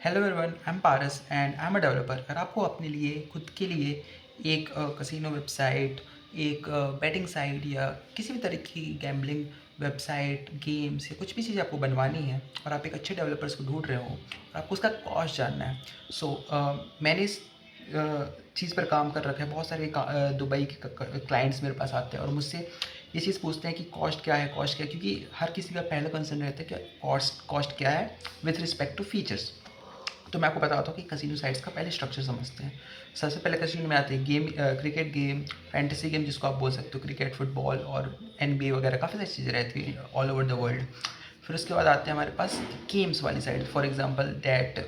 Hello everyone, I am Paras and I am a developer. अगर आपको अपने लिए खुद के लिए एक कसिनो वेबसाइट, एक बैटिंग साइट या किसी भी तरह की गैम्बलिंग वेबसाइट, गेम्स या कुछ भी चीज़ आपको बनवानी है और आप एक अच्छे डेवलपर्स को ढूंढ रहे हो और आपको उसका कॉस्ट जानना है, मैंने इस चीज़ पर काम कर रखा है। बहुत सारे दुबई के क्लाइंट्स मेरे पास आते हैं और मुझसे ये चीज़ पूछते हैं कि कॉस्ट क्या है, कॉस्ट क्या है, क्योंकि हर किसी का पहला कंसर्न रहता है कि कॉस्ट क्या है विथ रिस्पेक्ट टू फीचर्स। तो मैं आपको बताता हूँ कि कसिनो साइट्स का पहले स्ट्रक्चर समझते हैं। सबसे पहले कसिनो में आते हैं game, cricket game, fantasy game जिसको आप बोल सकते हो, क्रिकेट, फुटबॉल और NBA वगैरह काफ़ी सारी चीज़ें रहती हैं ऑल ओवर द वर्ल्ड। फिर उसके बाद आते हैं हमारे पास गेम्स वाली side, for example date,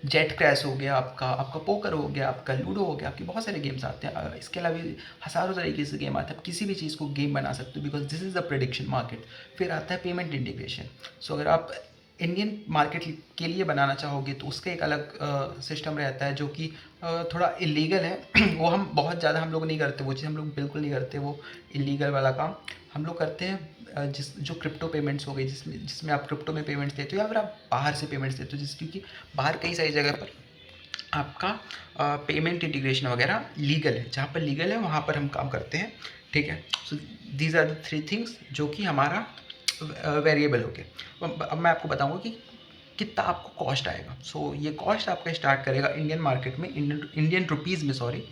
jet crash हो गया, आपका पोकर हो गया, आपका लूडो हो गया, आपके बहुत सारे गेम्स आते हैं। इसके अलावा भी हज़ारों तरीके से गेम आते हैं। आप किसी भी चीज़ को गेम बना सकते हो because this is the prediction market. फिर आता है पेमेंट इंटीग्रेशन। सो अगर आप इंडियन मार्केट के लिए बनाना चाहोगे तो उसका एक अलग सिस्टम रहता है जो कि थोड़ा इलीगल है। वो हम बहुत ज़्यादा हम लोग नहीं करते, वो चीज़ हम लोग बिल्कुल नहीं करते, वो इलीगल वाला काम हम लोग करते हैं। जिस जो क्रिप्टो पेमेंट्स हो गई, जिसमें आप क्रिप्टो में पेमेंट्स देते हो या फिर आप बाहर से पेमेंट्स देते हो, क्योंकि बाहर कई सारी जगह पर आपका पेमेंट इंटीग्रेशन वगैरह लीगल है। जहाँ पर लीगल है वहाँ पर हम काम करते हैं, ठीक है। So these are the 3 things जो कि हमारा वेरिएबल हो गया। अब मैं आपको बताऊँगा कि कितना आपको कॉस्ट आएगा। ये कॉस्ट आपका स्टार्ट करेगा इंडियन मार्केट में, इंडियन रुपीज़ में, सॉरी,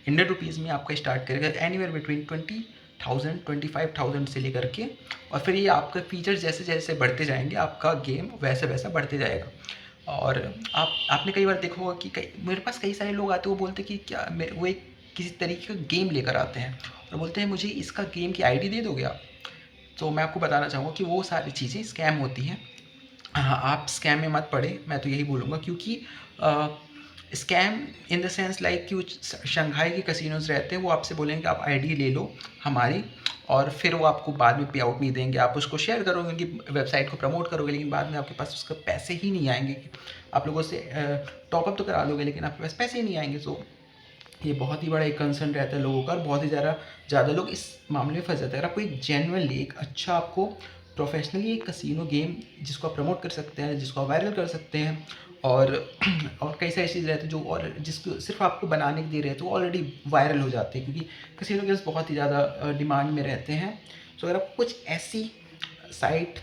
इंडियन रुपीज़ में आपका स्टार्ट करेगा एनीवेयर बिटवीन 20,000 25,000 से लेकर के, और फिर ये आपके फीचर्स जैसे जैसे बढ़ते जाएंगे आपका गेम वैसे वैसा बढ़ते जाएगा। और आपने कई बार देखा होगा कि मेरे पास कई सारे लोग आते हैं, वो बोलते हैं कि वो एक किसी तरीके का गेम लेकर आते हैं और बोलते हैं मुझे इसका गेम की आईडी दे दोगे आप। तो मैं आपको बताना चाहूँगा कि वो सारी चीज़ें स्कैम होती हैं। हाँ, आप स्कैम में मत पड़े, मैं तो यही बोलूँगा, क्योंकि scam in the sense like कि शंघाई के कसिनोज रहते हैं, वो आपसे बोलेंगे कि आप आईडी ले लो हमारी, और फिर वो आपको बाद में पे आउट नहीं देंगे। आप उसको शेयर करोगे, उनकी वेबसाइट को प्रमोट करोगे, लेकिन बाद में आपके पास उसका पैसे ही नहीं आएंगे। आप लोगों से टॉपअप तो करा लोगे लेकिन आपके पास पैसे ही नहीं आएंगे। सो ये बहुत ही बड़ा एक कंसर्न रहता है लोगों का, और बहुत ही ज़्यादा लोग इस मामले में फंस जाते हैं। अगर आपको एक जेन्युइनली एक अच्छा, आपको प्रोफेशनली एक कसिनो गेम जिसको आप प्रमोट कर सकते हैं, जिसको आप वायरल कर सकते हैं, और और कई सारी चीज़ रहती है जो, और जिसको सिर्फ आपको बनाने के लिए रहते हैं, वो ऑलरेडी वायरल हो जाते हैं, क्योंकि कसिनो गेम्स बहुत ही ज़्यादा डिमांड में रहते हैं। सो अगर आपको कुछ ऐसी साइट,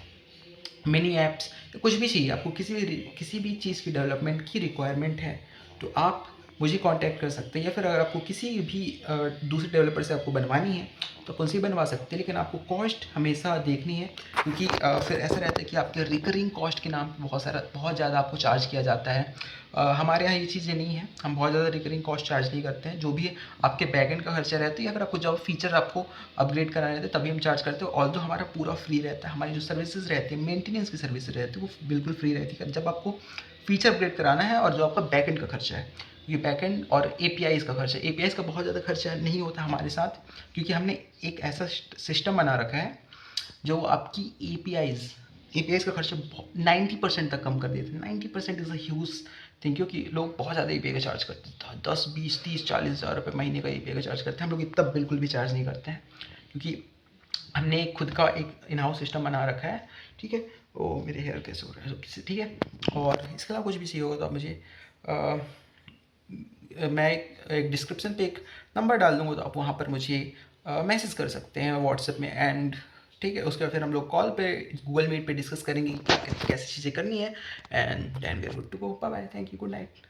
मिनी ऐप्स या कुछ भी चाहिए, आपको किसी भी चीज़ की डेवलपमेंट की रिक्वायरमेंट है, तो आप मुझे कांटेक्ट कर सकते हैं। या फिर अगर आपको किसी भी दूसरे डेवलपर से आपको बनवानी है तो आप उनसे बनवा सकते हैं, लेकिन आपको कॉस्ट हमेशा देखनी है, क्योंकि फिर ऐसा रहता है कि आपके रिकरिंग कॉस्ट के नाम पे बहुत ज़्यादा आपको चार्ज किया जाता है। हमारे यहाँ ये चीज़ें नहीं है, हम बहुत ज़्यादा रिकरिंग कॉस्ट चार्ज नहीं करते हैं। जो भी आपके बैकएंड का खर्चा रहता है या फिर आपको जब फीचर आपको अपग्रेड कराने रहते हैं तभी हम चार्ज करते हैं। ऑल्दो हमारा पूरा फ्री रहता है, हमारी जो सर्विसेज रहती है, मेंटेनेंस की सर्विसेज रहती है, वो बिल्कुल फ्री रहती है जब आपको फीचर अपग्रेड कराना है। और जो आपका बैकएंड का खर्चा है, ये बैकएंड और APIs का खर्चा, APIs का बहुत ज़्यादा खर्चा नहीं होता हमारे साथ, क्योंकि हमने एक ऐसा सिस्टम बना रखा है जो आपकी APIs का खर्चा 90% तक कम कर देते हैं। 90% इज़ अ ह्यूज थिंग, क्योंकि लोग बहुत ज़्यादा API का चार्ज करते हैं, 10 20 30 40 हज़ार रुपये महीने का API का चार्ज करते हैं। हम लोग इतना बिल्कुल भी चार्ज नहीं करते हैं, क्योंकि हमने एक खुद का एक इन हाउस सिस्टम बना रखा है, ठीक है। वो मेरे हेयर कैसे हो रहा है, ठीक है। और इसके अलावा कुछ भी चाहिए होगा तो आप मुझे मैं एक डिस्क्रिप्शन पे एक नंबर डाल दूँगा, तो आप वहाँ पर मुझे मैसेज कर सकते हैं व्हाट्सएप में, एंड ठीक है। उसके बाद फिर हम लोग कॉल पे, गूगल मीट पे डिस्कस करेंगे कि कैसी चीज़ें करनी है, and then we are good to go. Bye bye, thank you, good night.